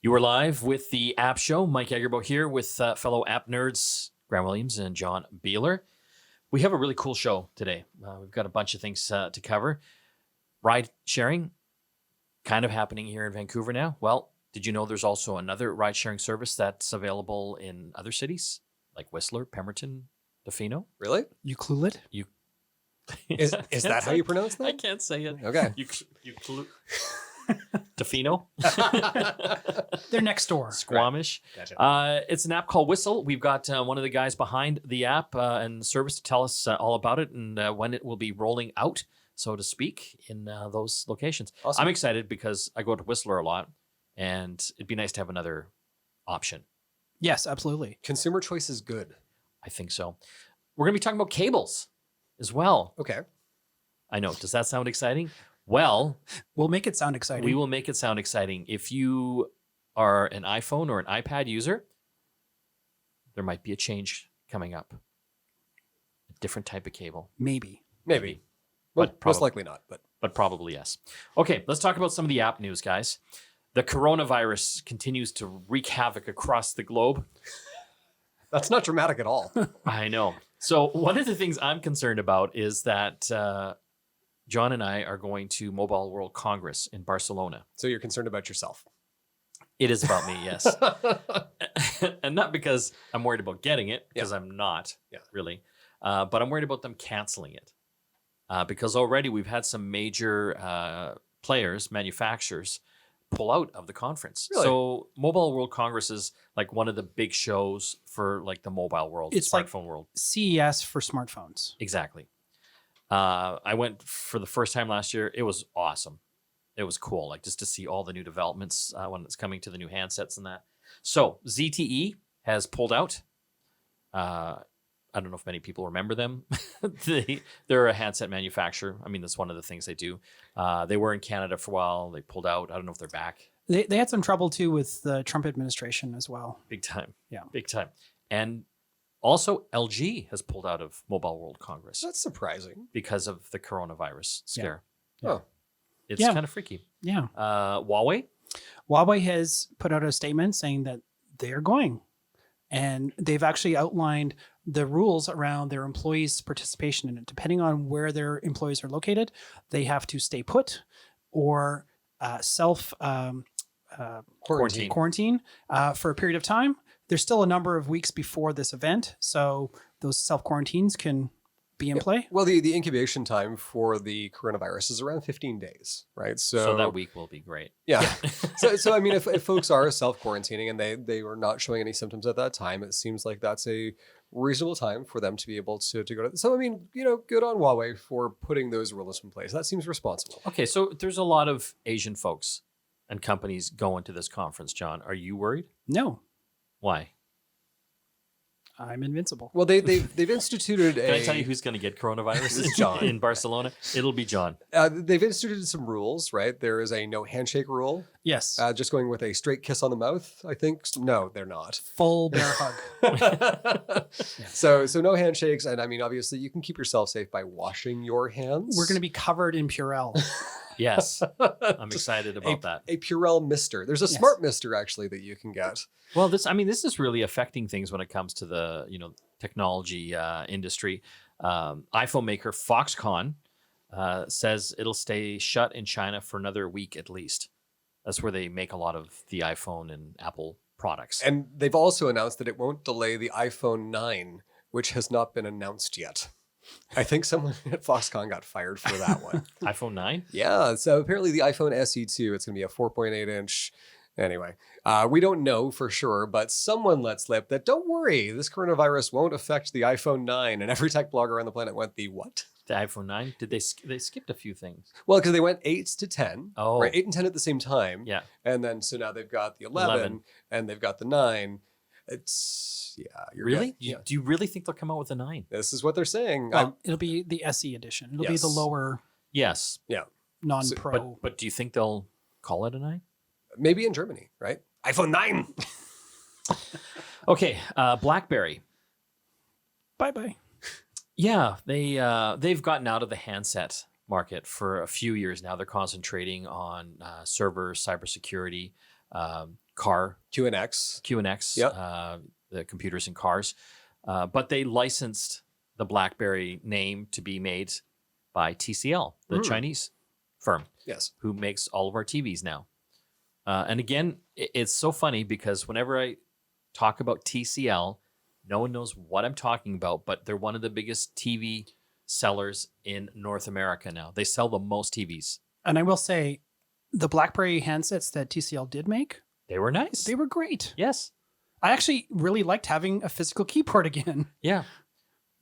You are live with the App Show. Mike Agerbo here with fellow app nerds, Graham Williams and John Biehler. We have a really cool show today. We've got a bunch of things to cover. Ride sharing, kind of happening here in Vancouver now. Well, did you know there's also another ride sharing service that's available in other cities like Whistler, Pemberton, Tofino? Really? You Clulet? Is that how you pronounce that? I can't say it. Okay. Tofino. They're next door. Squamish. Gotcha. It's an app called Whistle. We've got one of the guys behind the app and the service to tell us all about it and when it will be rolling out, so to speak, in those locations. Awesome. I'm excited because I go to Whistler a lot, and it'd be nice to have another option. Yes, absolutely. Consumer choice is good. I think so. We're going to be talking about cables as well. Okay. I know. Does that sound exciting? Well, We'll make it sound exciting. we will make it sound exciting. If you are an iPhone or an iPad user, there might be a change coming up. A different type of cable, Maybe. Maybe. But Well, probably- most likely not. But but probably yes. Okay, let's talk about some of the app news, guys. The coronavirus continues to wreak havoc across the globe. that's not dramatic at all. I know. So one of the things I'm concerned about is that John and I are going to Mobile World Congress in Barcelona. So you're concerned about yourself. It is about me, yes. And not because I'm worried about getting it, because I'm not really. But I'm worried about them canceling it. Because already we've had some major players, manufacturers, pull out of the conference. Really? So Mobile World Congress is like one of the big shows for like the mobile world, It's smartphone like world. CES for smartphones. Exactly. I went for the first time last year. It was awesome. It was cool, like just to see all the new developments when it's coming to the new handsets and that. So ZTE has pulled out. I don't know if many people remember them. They're a handset manufacturer. I mean, that's one of the things they do. They were in Canada for a while. They pulled out. I don't know if they're back. They had some trouble too with the Trump administration as well. Big time. Yeah. Big time. And also LG has pulled out of Mobile World Congress That's surprising. because of the coronavirus scare. Oh. It's Yeah. kind of freaky. Yeah. Huawei. Huawei has put out a statement saying that they are going. And they've actually outlined the rules around their employees' participation in it. Depending on where their employees are located, they have to stay put or self Quarantine. quarantine for a period of time. There's still a number of weeks before this event, so those self quarantines can be in play. Well, the incubation time for the coronavirus is around 15 days, right? So that week will be great. Yeah. so I mean, if folks are self-quarantining and they were not showing any symptoms at that time, it seems like that's a reasonable time for them to be able to go to. So, I mean, good on Huawei for putting those rules in place. That seems responsible. Okay, so there's a lot of Asian folks and companies going to this conference, John. Are you worried? No, Why? I'm invincible. Well, they've instituted Can I tell you who's going to get coronavirus It's John. in Barcelona? It'll be John. They've instituted some rules, right? There is a no handshake rule. Yes. Just going with a straight kiss on the mouth, I think. No, they're not. Full bear hug. So no handshakes. And I mean, obviously, you can keep yourself safe by washing your hands. We're going to be covered in Purell. Yes, I'm excited about that. A Purell mister. There's a Yes. smart mister, actually, that you can get. Well, this is really affecting things when it comes to the technology industry. iPhone maker Foxconn says it'll stay shut in China for another week at least. That's where they make a lot of the iPhone and Apple products. And they've also announced that it won't delay the iPhone 9, which has not been announced yet. I think someone at Foxconn got fired for that one. iPhone 9? Yeah, so apparently the iPhone SE2, it's going to be a 4.8 inch. Anyway, we don't know for sure, but someone let slip that, don't worry, this coronavirus won't affect the iPhone 9. And every tech blogger on the planet went, the what? The iPhone 9? Did they skipped a few things? Well, because they went 8 to 10. Oh. Right, 8 and 10 at the same time. Yeah. And then, so now they've got the 11. And they've got the 9. It's, you're Really? right. Yeah. Do you really think they'll come out with a 9? This is what they're saying. Well, it'll be the SE edition. It'll be the Yes. lower Yes. non-pro. But do you think they'll call it a 9? Maybe in Germany, right? iPhone 9. Okay, BlackBerry. Bye-bye. Yeah, they've gotten out of the handset market for a few years now. They're concentrating on server cybersecurity, car QNX. QNX, Yep. the computers in cars. But they licensed the BlackBerry name to be made by TCL, the Chinese firm, Yes. who makes all of our TVs now. And again, it's so funny because whenever I talk about TCL, no one knows what I'm talking about, but they're one of the biggest TV sellers in North America now. They sell the most TVs. And I will say, the BlackBerry handsets that TCL did make, They were nice. they were great. Yes. I actually really liked having a physical keyboard again. Yeah.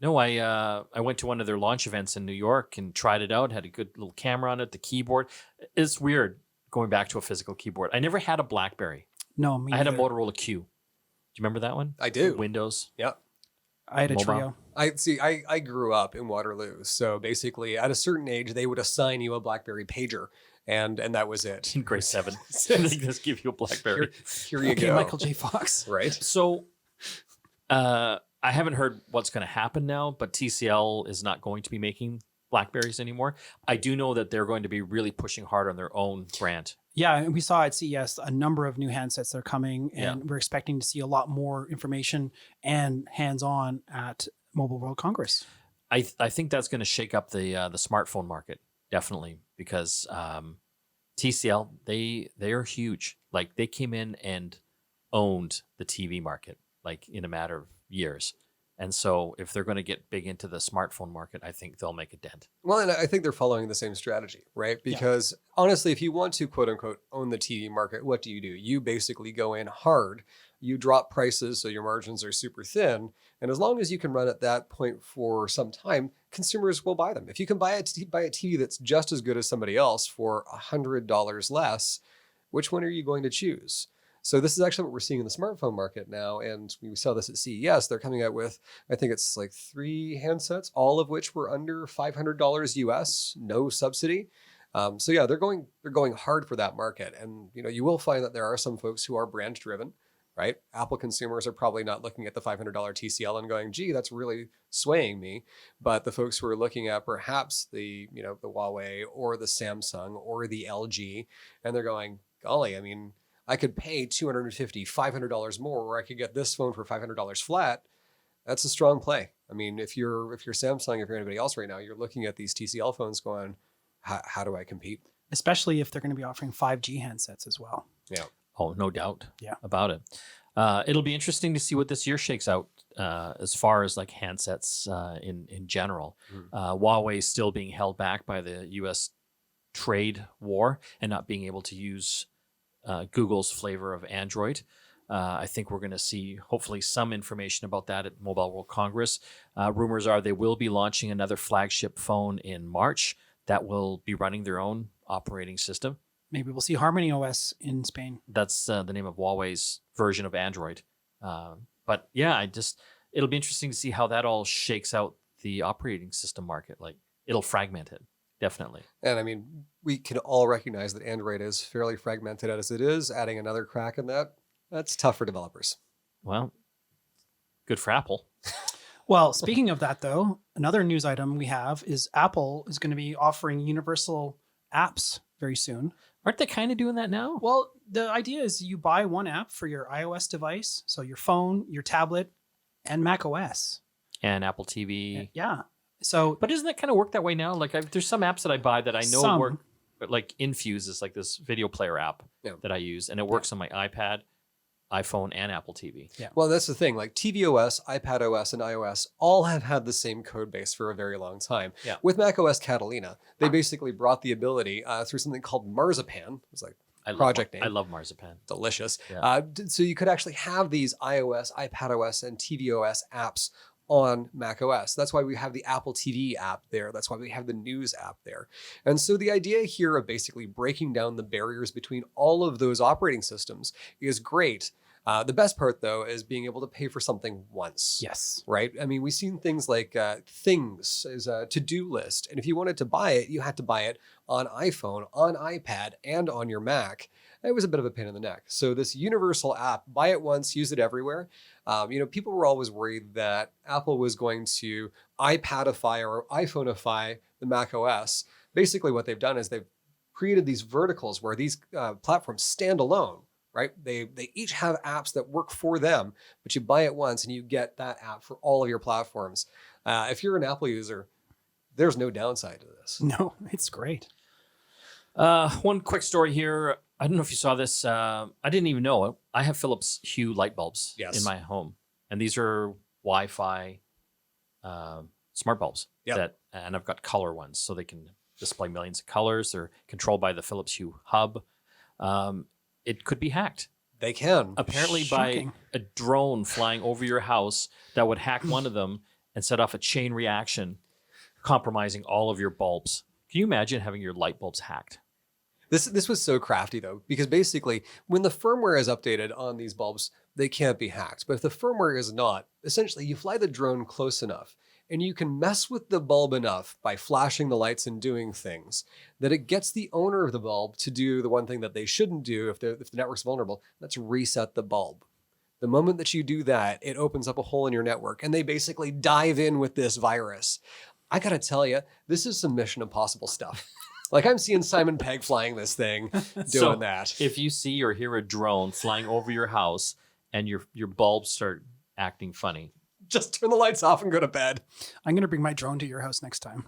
No, I went to one of their launch events in New York and tried it out. Had a good little camera on it. The keyboard. It's weird going back to a physical keyboard. I never had a BlackBerry. No, me I had a neither. Motorola Q. Do you remember that one? I do. Windows. Yeah. I had a Mobile. Trio. I grew up in Waterloo, so basically at a certain age they would assign you a BlackBerry pager, and that was it. In grade 7. They just give you a BlackBerry. Here you Okay, go. Michael J. Fox. Right. So, I haven't heard what's going to happen now, but TCL is not going to be making Blackberries anymore. I do know that they're going to be really pushing hard on their own brand. Yeah, and we saw at CES a number of new handsets that are coming, and Yeah. we're expecting to see a lot more information and hands-on at Mobile World Congress. I think that's going to shake up the smartphone market, definitely, because TCL they are huge. Like they came in and owned the TV market like in a matter of years. And so if they're going to get big into the smartphone market, I think they'll make a dent. Well, and I think they're following the same strategy, right? Because honestly, if you want to quote unquote own the TV market, what do? You basically go in hard, you drop prices so your margins are super thin. And as long as you can run at that point for some time, consumers will buy them. If you can buy a TV that's just as good as somebody else for $100 less, which one are you going to choose? So this is actually what we're seeing in the smartphone market now. And we saw this at CES. They're coming out with, I think it's like 3 handsets, all of which were under $500 US, no subsidy. So yeah, they're going hard for that market. And you will find that there are some folks who are brand driven, right? Apple consumers are probably not looking at the $500 TCL and going, gee, that's really swaying me. But the folks who are looking at perhaps the Huawei or the Samsung or the LG, and they're going, golly, I mean, I could pay $250, $500 more, or I could get this phone for $500 flat. That's a strong play. I mean, if you're Samsung, if you're anybody else right now, you're looking at these TCL phones going, how do I compete? Especially if they're going to be offering 5G handsets as well. Yeah. Oh, no doubt Yeah. about it. It'll be interesting to see what this year shakes out as far as like handsets in general. Huawei still being held back by the U.S. trade war and not being able to use Google's flavor of Android. I think we're going to see hopefully some information about that at Mobile World Congress. Rumors are they will be launching another flagship phone in March that will be running their own operating system. Maybe we'll see Harmony OS in Spain. That's the name of Huawei's version of Android. But yeah, it'll be interesting to see how that all shakes out the operating system market. Like it'll fragment it, definitely. And I mean, we can all recognize that Android is fairly fragmented as it is. Adding another crack in that's tough for developers. Well, good for Apple. Well, speaking of that, though, another news item we have is Apple is going to be offering universal apps very soon. Aren't they kind of doing that now? Well, the idea is you buy one app for your iOS device, so your phone, your tablet, and Mac OS. And Apple TV. Yeah. So, But doesn't that kind of work that way now? Like there's some apps that I buy that I know Some. work, but like Infuse is like this video player app that I use, and it works on my iPad, iPhone, and Apple TV. yeah. Well, that's the thing. Like tvOS, iPadOS, and iOS all have had the same code base for a very long time. Yeah. With macOS Catalina, they basically brought the ability through something called Marzipan. It was like project name. I love Marzipan. Delicious. Yeah. So you could actually have these iOS, iPadOS, and tvOS apps on macOS. That's why we have the Apple TV app there. That's why we have the News app there. And so the idea here of basically breaking down the barriers between all of those operating systems is great. The best part, though, is being able to pay for something once. Yes. Right? I mean, we've seen things like Things as a to-do list. And if you wanted to buy it, you had to buy it on iPhone, on iPad, and on your Mac. it was a bit of a pain in the neck. So this universal app, buy it once, use it everywhere. People were always worried that Apple was going to iPadify or iPhoneify the Mac OS. Basically what they've done is they've created these verticals where these platforms stand alone, right? They each have apps that work for them, but you buy it once and you get that app for all of your platforms. If you're an Apple user, there's no downside to this. No, it's great. One quick story here. I don't know if you saw this. I didn't even know it. I have Philips Hue light bulbs in my home, and these are Wi-Fi smart bulbs. And I've got color ones, so they can display millions of colors. They're controlled by the Philips Hue hub. It could be hacked. They can. Apparently Shocking. by a drone flying over your house that would hack one of them and set off a chain reaction, compromising all of your bulbs. Can you imagine having your light bulbs hacked? This was so crafty though, because basically when the firmware is updated on these bulbs, they can't be hacked. But if the firmware is not, essentially you fly the drone close enough and you can mess with the bulb enough by flashing the lights and doing things that it gets the owner of the bulb to do the one thing that they shouldn't do if the network's vulnerable. That's reset the bulb. The moment that you do that, it opens up a hole in your network and they basically dive in with this virus. I gotta tell you, this is some Mission Impossible stuff. Like I'm seeing Simon Pegg flying this thing, doing that. If you see or hear a drone flying over your house and your bulbs start acting funny, just turn the lights off and go to bed. I'm going to bring my drone to your house next time.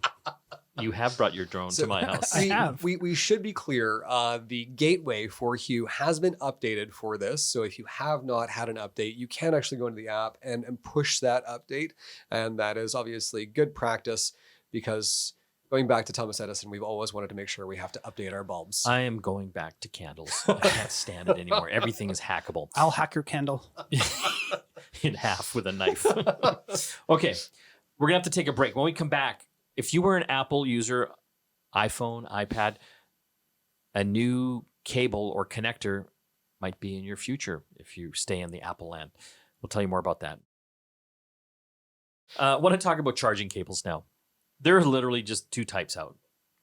You have brought your drone to my house. I have. We should be clear. The gateway for Hue has been updated for this. So if you have not had an update, you can actually go into the app and push that update. And that is obviously good practice because going back to Thomas Edison, we've always wanted to make sure we have to update our bulbs. I am going back to candles. I can't stand it anymore. Everything is hackable. I'll hack your candle. In half with a knife. Okay, we're going to have to take a break. When we come back, if you were an Apple user, iPhone, iPad, a new cable or connector might be in your future if you stay in the Apple land. We'll tell you more about that. I want to talk about charging cables now. There are literally just two types out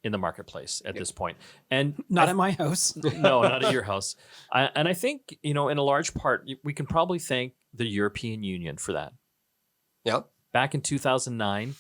in the marketplace at this point. And not at my house. No, not at your house. And I think, in a large part, we can probably thank the European Union for that. Yeah. Back in 2009,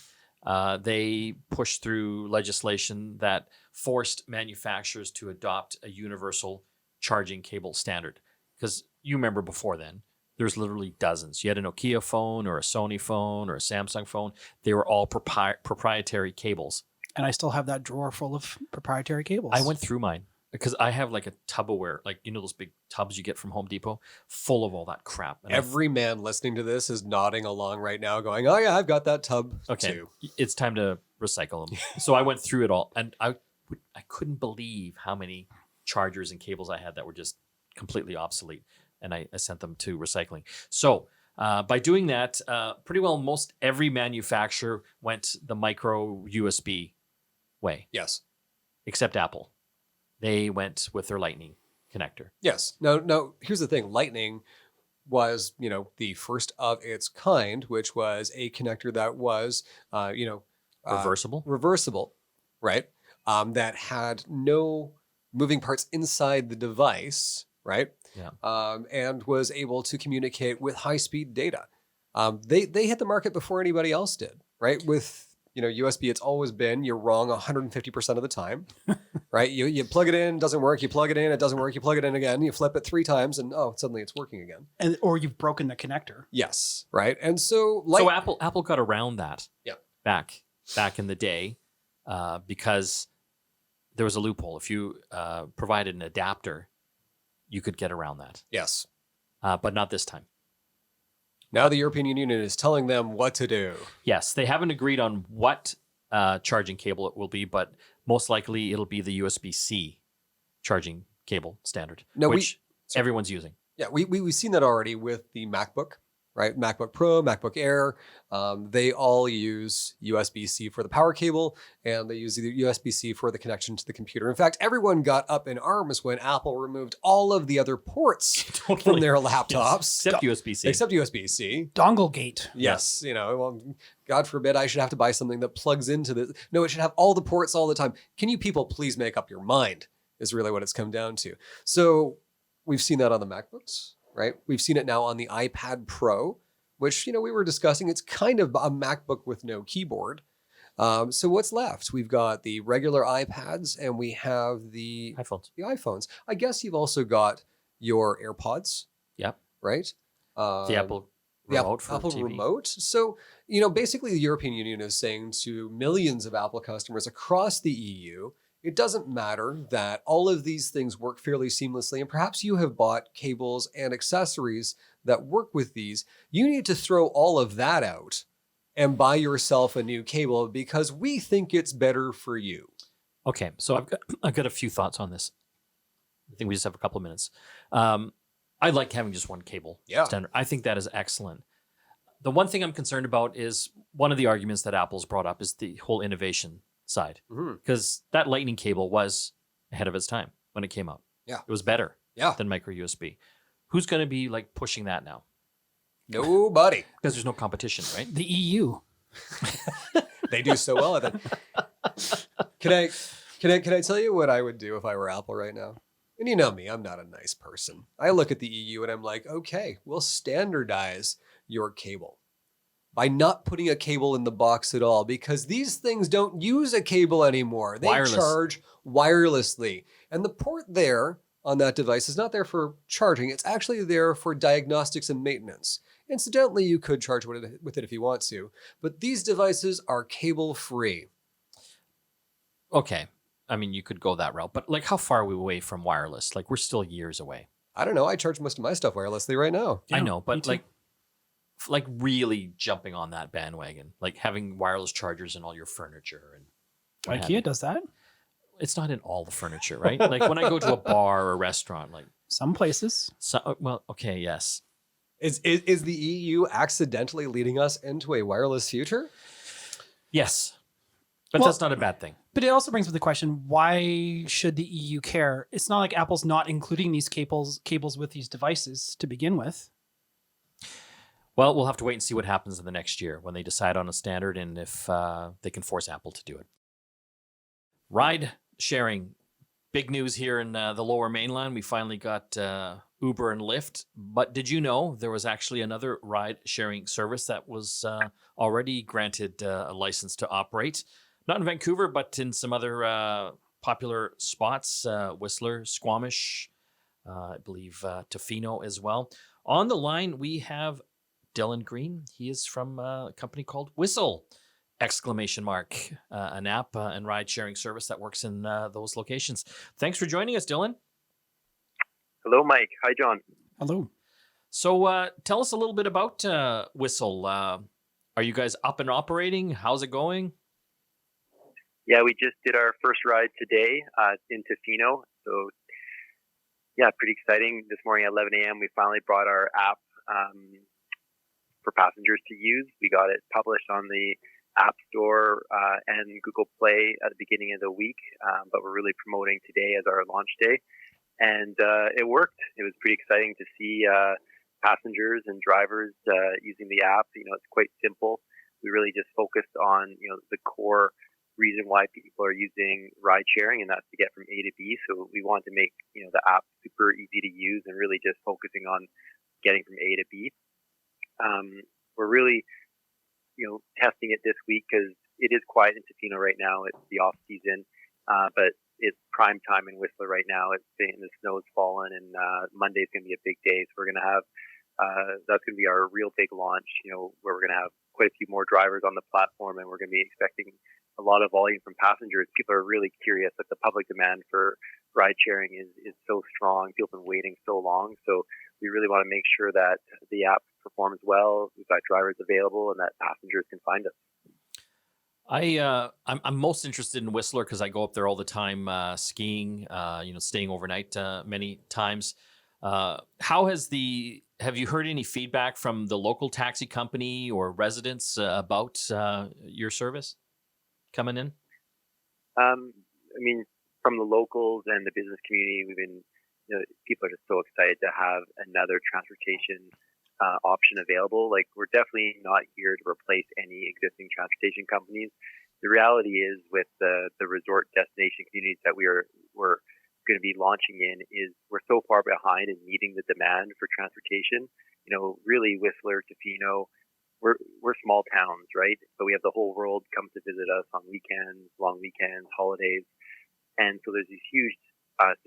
they pushed through legislation that forced manufacturers to adopt a universal charging cable standard. Because you remember before then, there's literally dozens. You had a Nokia phone or a Sony phone or a Samsung phone. They were all proprietary cables. And I still have that drawer full of proprietary cables. I went through mine because I have like a Tupperware, like, those big tubs you get from Home Depot, full of all that crap. And every man listening to this is nodding along right now going, oh yeah, I've got that tub too. It's time to recycle them. So I went through it all and I couldn't believe how many chargers and cables I had that were just completely obsolete. And I sent them to recycling. So by doing that, pretty well most every manufacturer went the micro USB way. Yes. Except Apple. They went with their Lightning connector. Yes. No, here's the thing. Lightning was, the first of its kind, which was a connector that was, reversible, right? That had no moving parts inside the device, right? Yeah. And was able to communicate with high-speed data. They hit the market before anybody else did, right? With USB, it's always been you're wrong 150% of the time, right? You plug it in, doesn't work. You plug it in, it doesn't work. You plug it in again, you flip it 3 times, and suddenly it's working again. Or you've broken the connector. Yes, right. And so Apple got around that. Yeah. Back in the day, because there was a loophole. If you provided an adapter, you could get around that. Yes. But not this time. Now the European Union is telling them what to do. Yes, they haven't agreed on what charging cable it will be, but most likely it'll be the USB-C charging cable standard, which everyone's using. Yeah, we've seen that already with the MacBook, right? MacBook Pro, MacBook Air, they all use USB-C for the power cable, and they use the USB-C for the connection to the computer. In fact, everyone got up in arms when Apple removed all of the other ports from their laptops. Yes, except USB-C. Except USB-C. Dongle gate. Yes, God forbid I should have to buy something that plugs into this. No, it should have all the ports all the time. Can you people please make up your mind? is really what it's come down to. So we've seen that on the MacBooks, right? We've seen it now on the iPad Pro, which, we were discussing. It's kind of a MacBook with no keyboard. So what's left? We've got the regular iPads and we have the iPhones. I guess you've also got your AirPods. Yep. Right? The Apple remote for Apple TV. remote. So, basically the European Union is saying to millions of Apple customers across the EU, it doesn't matter that all of these things work fairly seamlessly. And perhaps you have bought cables and accessories that work with these. You need to throw all of that out and buy yourself a new cable because we think it's better for you. Okay, so I've got a few thoughts on this. I think we just have a couple of minutes. I like having just one cable standard. I think that is excellent. The one thing I'm concerned about is one of the arguments that Apple's brought up is the whole innovation side. Because that Lightning cable was ahead of its time when it came out. Yeah. It was better than micro USB. Who's going to be pushing that now? Nobody. Because there's no competition, right? The EU. They do so well at it. Can I tell you what I would do if I were Apple right now? And you know me, I'm not a nice person. I look at the EU and I'm like, okay, we'll standardize your cable by not putting a cable in the box at all, because these things don't use a cable anymore. They charge wirelessly. And the port there on that device is not there for charging. It's actually there for diagnostics and maintenance. Incidentally, you could charge with it if you want to, but these devices are cable free. Okay. I mean, you could go that route, but how far are we away from wireless? We're still years away. I don't know. I charge most of my stuff wirelessly right now. I know, but really jumping on that bandwagon, having wireless chargers in all your furniture and IKEA does that. It's not in all the furniture, right? When I go to a bar or a restaurant, some places. Well, okay, yes. Is the EU accidentally leading us into a wireless future? Yes. But that's not a bad thing. But it also brings up the question, why should the EU care? It's not like Apple's not including these cables with these devices to begin with. Well, we'll have to wait and see what happens in the next year when they decide on a standard and if they can force Apple to do it. Ride sharing. Big news here in the Lower Mainland. We finally got Uber and Lyft. But did you know there was actually another ride-sharing service that was already granted a license to operate? Not in Vancouver, but in some other popular spots, Whistler, Squamish, I believe Tofino as well. On the line, we have Dylan Green. He is from a company called Whistle! An app and ride-sharing service that works in those locations. Thanks for joining us, Dylan. Hello, Mike. Hi, John. Hello. So tell us a little bit about Whistle. Are you guys up and operating? How's it going? Yeah, we just did our first ride today in Tofino. So, yeah, pretty exciting. This morning at 11 a.m., we finally brought our app for passengers to use. We got it published on the App Store and Google Play at the beginning of the week, but we're really promoting today as our launch day. And it worked. It was pretty exciting to see passengers and drivers using the app. It's quite simple. We really just focused on, the core reason why people are using ride sharing, and that's to get from A to B. So we want to make, the app super easy to use and really just focusing on getting from A to B. We're really, testing it this week because it is quiet in Tofino right now. It's the off season, but it's prime time in Whistler right now. The snow's fallen, and Monday's going to be a big day. So we're going to have that's going to be our real big launch. Where we're going to have quite a few more drivers on the platform, and we're going to be expecting a lot of volume from passengers. People are really curious that the public demand for ride sharing is so strong. People have been waiting so long. So we really want to make sure that the app performs well. We've got drivers available and that passengers can find us. I'm most interested in Whistler because I go up there all the time skiing, staying overnight many times. Have you heard any feedback from the local taxi company or residents about your service coming in? From the locals and the business community, we've been, people are just so excited to have another transportation option available. We're definitely not here to replace any existing transportation companies. The reality is with the resort destination communities that we're going to be launching in is we're so far behind in meeting the demand for transportation. Really Whistler, Tofino, we're small towns, right? But we have the whole world come to visit us on weekends, long weekends, holidays. And so there's these huge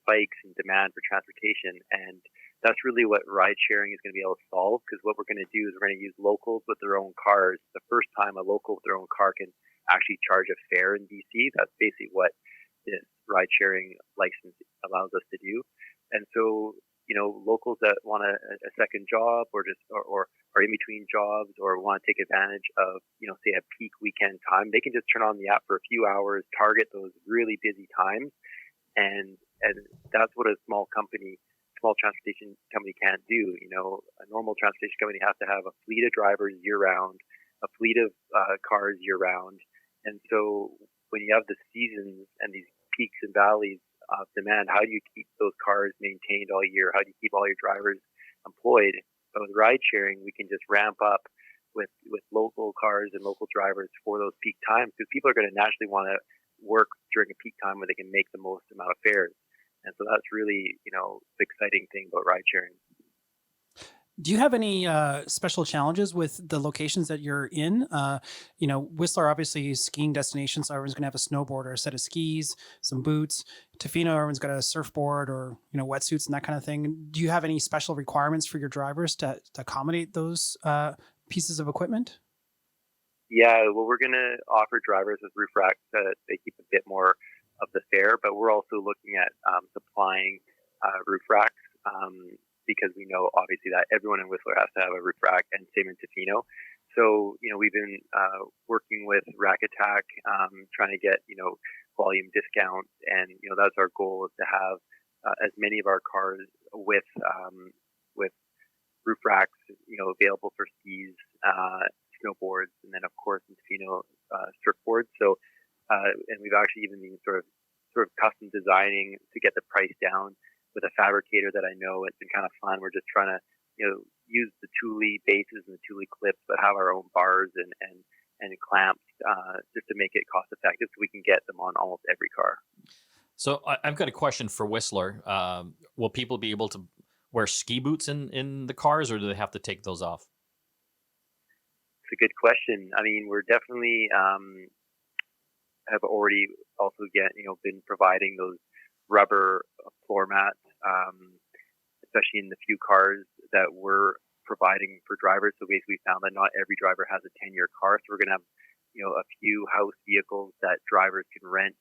spikes in demand for transportation. And that's really what ride sharing is going to be able to solve, because what we're going to do is we're going to use locals with their own cars. The first time a local with their own car can actually charge a fare in BC, that's basically what this ride sharing license allows us to do. And so, locals that want a second job or are in between jobs or want to take advantage of, say a peak weekend time, they can just turn on the app for a few hours, target those really busy times. And that's what a small transportation company can't do. A normal transportation company has to have a fleet of drivers year round, a fleet of cars year round. And so when you have the seasons and these peaks and valleys of demand, how do you keep those cars maintained all year? How do you keep all your drivers employed? But with ride sharing, we can just ramp up with local cars and local drivers for those peak times, because people are going to naturally want to work during a peak time where they can make the most amount of fares. And so that's really, the exciting thing about ride sharing. Do you have any special challenges with the locations that you're in? Whistler obviously is skiing destination, so everyone's going to have a snowboard or a set of skis, some boots. Tofino, everyone's got a surfboard or wetsuits and that kind of thing. Do you have any special requirements for your drivers to accommodate those pieces of equipment? Yeah, well, we're going to offer drivers with roof racks that they keep a bit more of the fare, but we're also looking at supplying roof racks. Because we know obviously that everyone in Whistler has to have a roof rack, and same in Tofino. So, we've been working with Rack Attack, trying to get, volume discounts. And, that's our goal, is to have as many of our cars with roof racks, available for skis, snowboards, and then of course in Tofino, surfboards. So, and we've actually even been sort of custom designing to get the price down with a fabricator that I know. It's been kind of fun. We're just trying to, use the Thule bases and the Thule clips, but have our own bars and clamps, just to make it cost effective so we can get them on almost every car. So I've got a question for Whistler. Will people be able to wear ski boots in the cars, or do they have to take those off? It's a good question. I mean, we're definitely have already also been providing those rubber floor mats, especially in the few cars that we're providing for drivers. So basically we found that not every driver has a 10-year car. So we're going to have, a few house vehicles that drivers can rent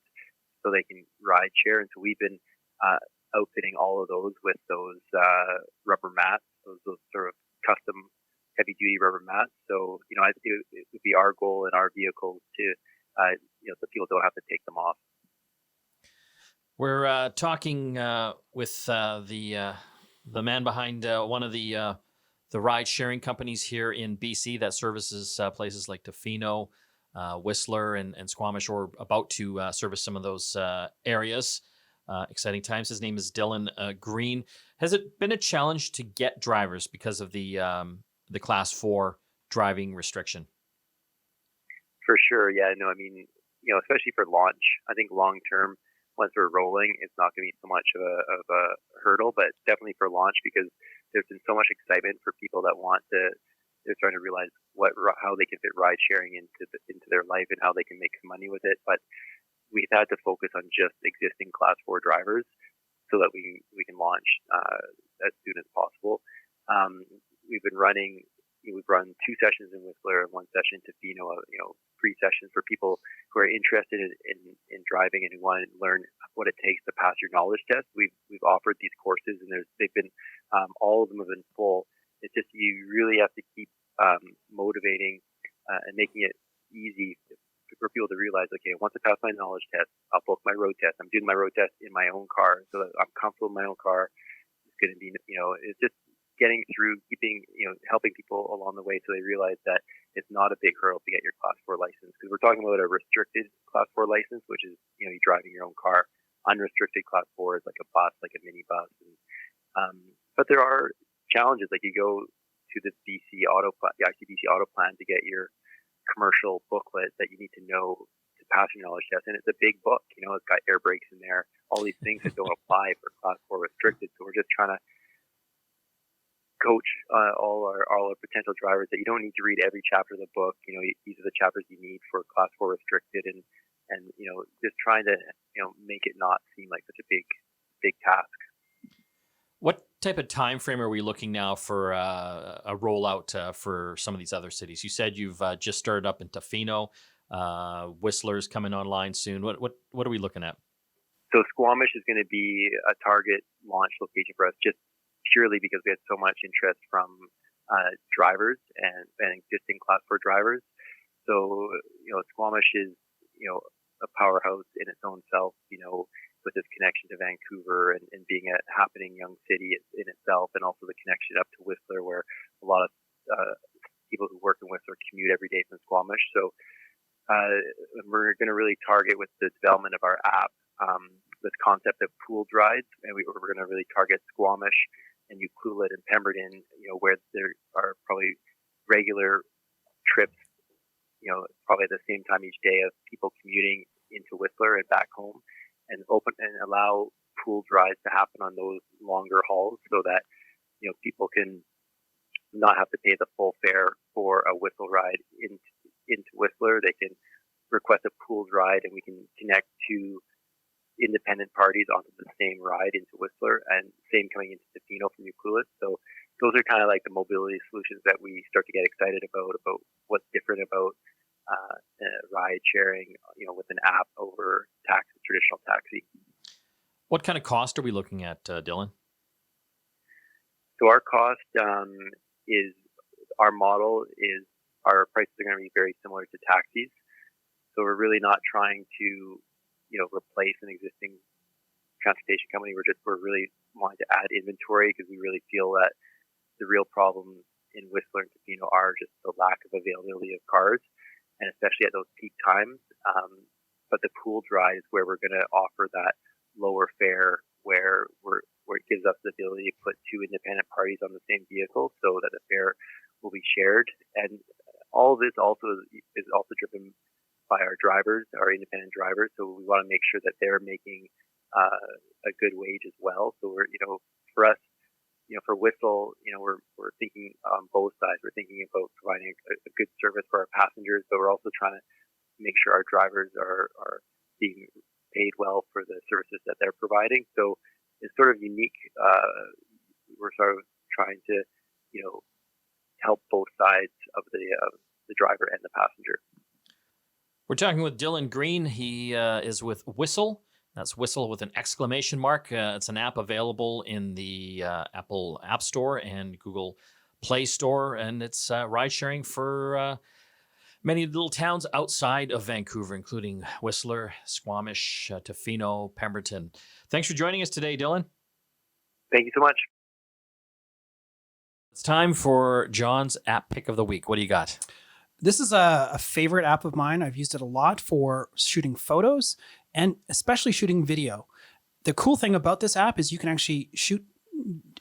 so they can ride share. And so we've been outfitting all of those with those rubber mats, those sort of custom heavy duty rubber mats. So, I think it would be our goal in our vehicles to, so people don't have to take them off. We're talking with the man behind one of the ride-sharing companies here in BC that services places like Tofino, Whistler, and Squamish, or about to service some of those areas. Exciting times. His name is Dylan Green. Has it been a challenge to get drivers because of the Class 4 driving restriction? For sure, yeah. No, I mean, especially for launch, I think long term, once we're rolling, it's not going to be so much of a hurdle, but definitely for launch, because there's been so much excitement for people that they're trying to realize how they can fit ride sharing into their life and how they can make some money with it. But we've had to focus on just existing Class 4 drivers so that we can launch as soon as possible. We've run 2 sessions in Whistler and 1 session in Tofino, free sessions for people who are interested in driving and who want to learn what it takes to pass your knowledge test. We've offered these courses, and they've been all of them have been full. It's just you really have to keep motivating and making it easy for people to realize, okay, once I pass my knowledge test, I'll book my road test. I'm doing my road test in my own car, so that I'm comfortable in my own car. It's going to be, it's just getting through, helping people along the way so they realize that it's not a big hurdle to get your Class 4 license, because we're talking about a restricted Class 4 license, which is, you're driving your own car. Unrestricted Class 4 is like a bus, like a minibus. But there are challenges, like you go to the ICBC auto plan to get your commercial booklet that you need to know to passenger knowledge test, and it's a big book. It's got air brakes in there, all these things that don't apply for Class 4 restricted. So we're just trying to coach all our potential drivers that you don't need to read every chapter of the book. These are the chapters you need for Class 4 restricted, and just trying to make it not seem like such a big task. What type of time frame are we looking now for a rollout for some of these other cities? You said you've just started up in Tofino. Whistler's coming online soon. What are we looking at? So Squamish is going to be a target launch location for us, just purely because we had so much interest from drivers and existing Class 4 drivers. So Squamish is a powerhouse in its own self. With its connection to Vancouver and being a happening young city in itself, and also the connection up to Whistler, where a lot of people who work in Whistler commute every day from Squamish. So we're going to really target with the development of our app this concept of pooled rides, and we're going to really target Squamish and Ucluelet and Pemberton, where there are probably regular trips, probably at the same time each day of people commuting into Whistler and back home. And open and allow pooled rides to happen on those longer hauls, so that people can not have to pay the full fare for a Whistler ride into Whistler. They can request a pooled ride, and we can connect two independent parties onto the same ride into Whistler, and same coming into Tofino from Ucluelet. So those are kind of like the mobility solutions that we start to get excited about what's different about ride sharing, with an app over traditional taxi. What kind of cost are we looking at, Dylan? So our cost is, our model is, our prices are going to be very similar to taxis. So we're really not trying to, replace an existing transportation company. We're really wanting to add inventory, because we really feel that the real problems in Whistler and Tofino are just the lack of availability of cars, and especially at those peak times. But the pooled ride is where we're going to offer that lower fare, where it gives us the ability to put two independent parties on the same vehicle, so that the fare will be shared. And all of this is also driven by our drivers, our independent drivers. So we want to make sure that they're making a good wage as well. So we're, for us, for Whistle, we're thinking on both sides. We're thinking about providing a good service for our passengers, but we're also trying to make sure our drivers are being paid well for the services that they're providing. So it's sort of unique. We're sort of trying to, help both sides of the driver and the passenger. We're talking with Dylan Green. He is with Whistle. That's Whistle with an exclamation mark. It's an app available in the Apple App Store and Google Play Store, and it's ride sharing for many little towns outside of Vancouver, including Whistler, Squamish, Tofino, Pemberton. Thanks for joining us today, Dylan. Thank you so much. It's time for John's app pick of the week. What do you got? This is a favorite app of mine. I've used it a lot for shooting photos and especially shooting video. The cool thing about this app is you can actually shoot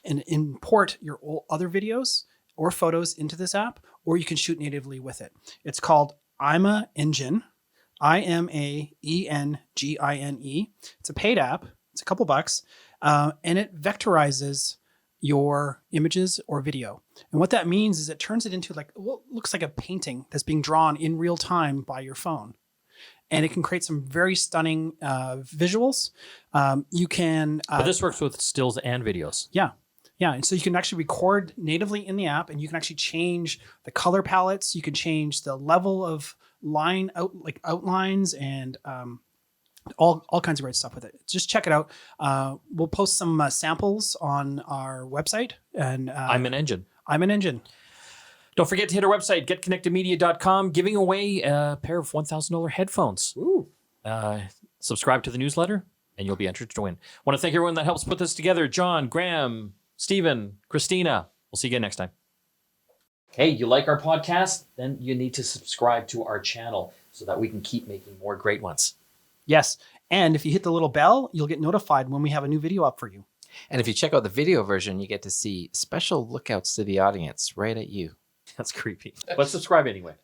and import your other videos or photos into this app, or you can shoot natively with it. It's called Imaengine, Imaengine. It's a paid app. It's a couple bucks, and it vectorizes your images or video. And what that means is it turns it into like what looks like a painting that's being drawn in real time by your phone. And it can create some very stunning visuals. You can... but this works with stills and videos. Yeah. Yeah. And so you can actually record natively in the app, and you can actually change the color palettes. You can change the level of outlines and all kinds of great stuff with it. Just check it out. We'll post some samples on our website. And Imaengine. Don't forget to hit our website, GetConnectedMedia.com, giving away a pair of $1,000 headphones. Ooh. Subscribe to the newsletter, and you'll be entered to win. Want to thank everyone that helps put this together. John, Graham, Stephen, Christina. We'll see you again next time. Hey, you like our podcast? Then you need to subscribe to our channel so that we can keep making more great ones. Yes. And if you hit the little bell, you'll get notified when we have a new video up for you. And if you check out the video version, you get to see special lookouts to the audience right at you. That's creepy. But subscribe anyway.